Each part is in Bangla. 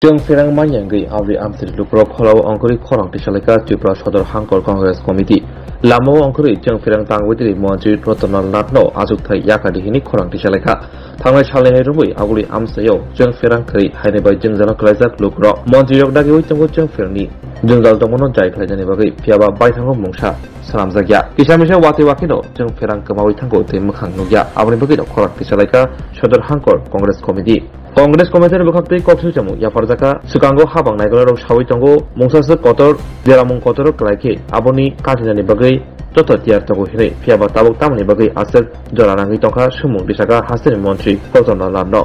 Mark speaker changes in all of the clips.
Speaker 1: जों फेरां मानियांगै आवरि आमसिर लुप्रक खलाव अंकरि खरं तिसालायका त्रिपुरा सदर हांकर कांग्रेस कमिटि लामाव अंकरि जों फेरां तांगवैदिरि मन्त्रि रतनलाल नाथनो आजुगथाय याकादिहिनि खरं तिसालायका थांनाय सालनि रुबै आवरि आमसायाव जों फेरां खै हायनेबाय जों जानो खलायजाक लुक्र मन्त्रि यगदागि वैतंगो जों फेरनि जोंजाल दंमोन जाय खलायजानि बागै फियाबा बायथांगो मुंसा सालामजागिया किसामिसा वाते वाकिनो जों फेरां कमावै थांगो दै मोखां नुगिया आवनि बागै खरं तिसालायका सदर हांकर कांग्रेस कमिटि कांग्रेस कमिटिनि बखाबतै कक्सु जामु याफारजाका सुकांगो हाबां नायगलारो सावै तंगो मुंसासो कतर जेरामुं कतर क्लाइके आबनि काजिनानि बागै तत तियार तंगो हिनै फियाबा ताबक तामनि बागै आसर जरानांगै तंखा सुमुं दिसाका हासिनि मन्त्रि रतनलाल नाथनो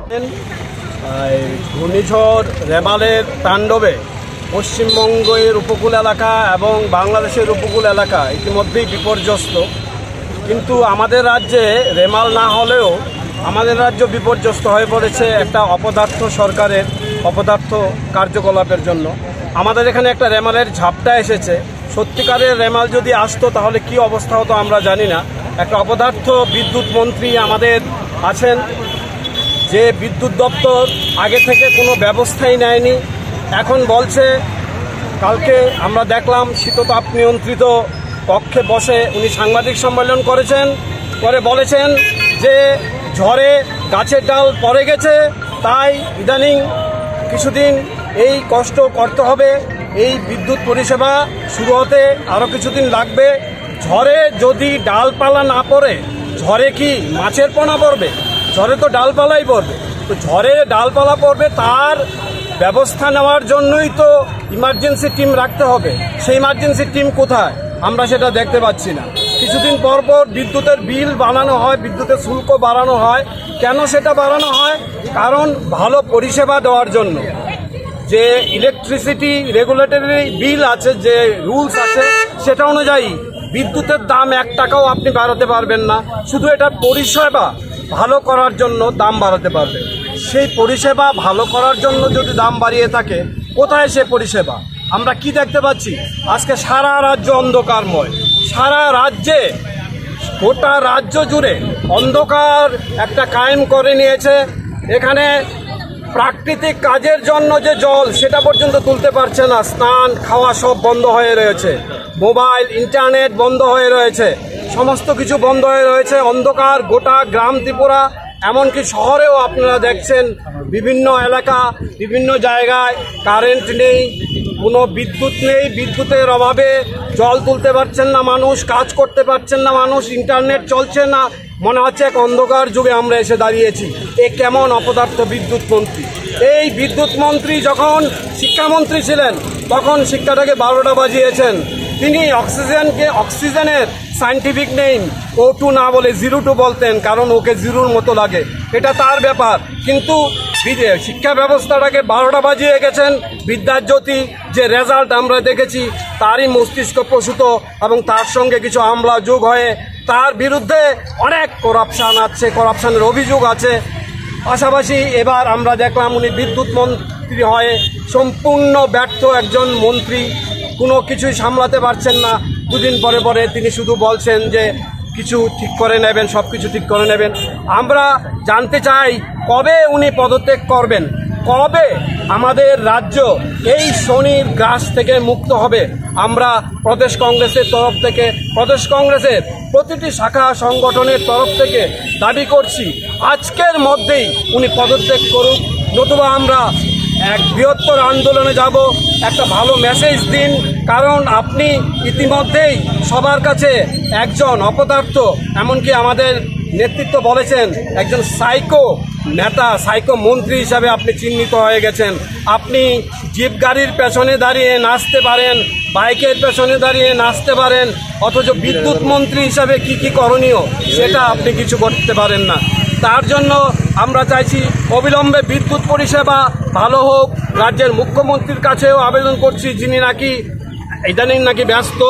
Speaker 2: ঘূর্ণিঝড় রেমালের তাণ্ডবে পশ্চিমবঙ্গের উপকূল এলাকা এবং বাংলাদেশের উপকূল এলাকা ইতিমধ্যেই বিপর্যস্ত, কিন্তু আমাদের রাজ্যে রেমাল না হলেও আমাদের রাজ্য বিপর্যস্ত হয়ে পড়েছে একটা অপদার্থ সরকারের অপদার্থ কার্যকলাপের জন্য। আমাদের এখানে একটা রেমালের ঝাপটা এসেছে, সত্যিকারের রেমাল যদি আসতো তাহলে কি অবস্থা হতো আমরা জানি না। একটা অপদার্থ বিদ্যুৎ মন্ত্রী আমাদের আছেন, যে বিদ্যুৎ দপ্তর আগে থেকে কোনো ব্যবস্থাই নেয়নি। এখন বলছে, কালকে আমরা দেখলাম শীততাপ নিয়ন্ত্রিত কক্ষে বসে উনি সাংবাদিক সম্মেলন করেছেন, করে বলেছেন যে ঝড়ে গাছের ডাল পড়ে গেছে, তাই ইদানিং কিছুদিন এই কষ্ট করতে হবে, এই বিদ্যুৎ পরিষেবা শুরু হতে আরও কিছুদিন লাগবে। ঝড়ে যদি ডালপালা না পড়ে, ঝড়ে কি মাছের পোনা পড়বে? ঝড়ে তো ডালপালাই পড়বে। তো ঝড়ে ডালপালা পড়বে, তার ব্যবস্থা নেওয়ার জন্যই তো ইমার্জেন্সি টিম রাখতে হবে। সেই ইমার্জেন্সি টিম কোথায়? আমরা সেটা দেখতে পাচ্ছি না। কিছুদিন পর পর বিদ্যুতের বিল বাড়ানো হয়, বিদ্যুতের শুল্ক বাড়ানো হয়। কেন সেটা বাড়ানো হয়? কারণ ভালো পরিষেবা দেওয়ার জন্য। যে ইলেকট্রিসিটি রেগুলেটরি বিল আছে, যে রুলস আছে, সেটা অনুযায়ী বিদ্যুতের দাম 1 টাকাও আপনি বাড়াতে পারবেন না। শুধু এটা পরিষেবা ভালো করার জন্য দাম বাড়াতে পারবে। সেই পরিষেবা ভালো করার জন্য যদি দাম বাড়িয়ে থাকে, কোথায় সে পরিষেবা? আমরা কি দেখতে পাচ্ছি? আজকে সারা রাজ্য অন্ধকারময়, সারা রাজ্যে গোটা রাজ্য জুড়ে অন্ধকার একটা কায়েম করে নিয়েছে। এখানে প্রাকৃতিক কাজের জন্য যে জল, সেটা পর্যন্ত তুলতে পারছে না। স্নান খাওয়া সব বন্ধ হয়ে রয়েছে, মোবাইল ইন্টারনেট বন্ধ হয়ে রয়েছে, সমস্ত কিছু বন্ধ হয়ে রয়েছে। অন্ধকার গোটা গ্রাম ত্রিপুরা, এমনকি শহরেও আপনারা দেখছেন বিভিন্ন এলাকা, বিভিন্ন জায়গায় কারেন্ট নেই, কোনো বিদ্যুৎ নেই। বিদ্যুতের অভাবে জল তুলতে পারছেন না মানুষ, কাজ করতে পারছেন না মানুষ, ইন্টারনেট চলছে না। মনে হচ্ছে এক অন্ধকার যুগে আমরা এসে দাঁড়িয়েছি। এ কেমন অপদার্থ বিদ্যুৎ মন্ত্রী! এই বিদ্যুৎ মন্ত্রী যখন শিক্ষামন্ত্রী ছিলেন, তখন শিক্ষাটাকে 12টা বাজিয়েছেন। তিনি অক্সিজেনের সায়েন্টিফিক নেম O2 না বলে 02 বলতেন, কারণ ওকে জিরোর মতো লাগে, এটা তার ব্যাপার। কিন্তু শিক্ষা ব্যবস্থাটাকে 12টা বাজিয়ে গেছেন। বিদ্যাজ্যোতি যে রেজাল্ট আমরা দেখেছি, তারই মস্তিষ্ক প্রসূত, এবং তার সঙ্গে কিছু আমলা যোগ হয়ে তার বিরুদ্ধে অনেক করাপশনের অভিযোগ আছে। পাশাপাশি এবার আমরা দেখলাম উনি বিদ্যুৎ মন্ত্রী হয়ে সম্পূর্ণ ব্যর্থ একজন মন্ত্রী, কোনো কিছুই সামলাতে পারছেন না। দুদিন পরে পরে তিনি শুধু বলছেন যে কিছু ঠিক করে নেবেন, সব কিছু ঠিক করে নেবেন। আমরা জানতে চাই, কবে উনি পদত্যাগ করবেন? কবে আমাদের রাজ্য এই শনির গ্রাস থেকে মুক্ত হবে? আমরা প্রদেশ কংগ্রেসের তরফ থেকে, প্রদেশ কংগ্রেসের প্রতিটি শাখা সংগঠনের তরফ থেকে দাবি করছি, আজকের মধ্যেই উনি পদত্যাগ করুন, নতুবা আমরা এক বৃহত্তর আন্দোলনে যাব। একটা ভালো মেসেজ দিন, কারণ আপনি ইতিমধ্যেই সবার কাছে একজন অপদার্থ, এমনকি আমাদের নেতৃত্ব বলেছেন একজন সাইকো নেতা, সাইকো মন্ত্রী হিসাবে আপনি চিহ্নিত হয়ে গেছেন। আপনি জিপ গাড়ির পেছনে দাঁড়িয়ে নাচতে পারেন, বাইকের পেছনে দাঁড়িয়ে নাচতে পারেন, অথচ বিদ্যুৎ মন্ত্রী হিসাবে কি করণীয় সেটা আপনি কিছু করতে পারেন না। তার জন্য আমরা চাইছি অবিলম্বে বিদ্যুৎ পরিষেবা ভালো হোক। রাজ্যের মুখ্যমন্ত্রীর কাছেও আবেদন করছি, যিনি নাকি ইদানিং ব্যস্ত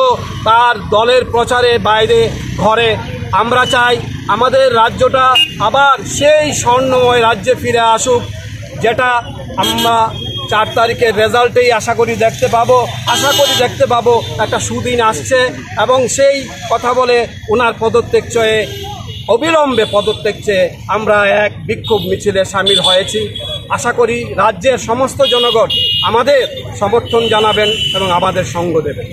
Speaker 2: তার দলের প্রচারে বাইরে ঘরে। আমরা চাই আমাদের রাজ্যটা আবার সেই স্বর্ণময় রাজ্যে ফিরে আসুক, যেটা আমরা 4 তারিখের রেজাল্টেই আশা করি দেখতে পাবো। একটা সুদিন আসছে, এবং সেই কথা বলে ওনার পদত্যাগ চেয়ে, অবিলম্বে পদত্যাগ চেয়ে আমরা এক বিক্ষোভ মিছিলে সামিল হয়েছি। আশা করি রাজ্যের সমস্ত জনগণ আমাদের সমর্থন জানাবেন এবং আমাদের সঙ্গ দেবেন।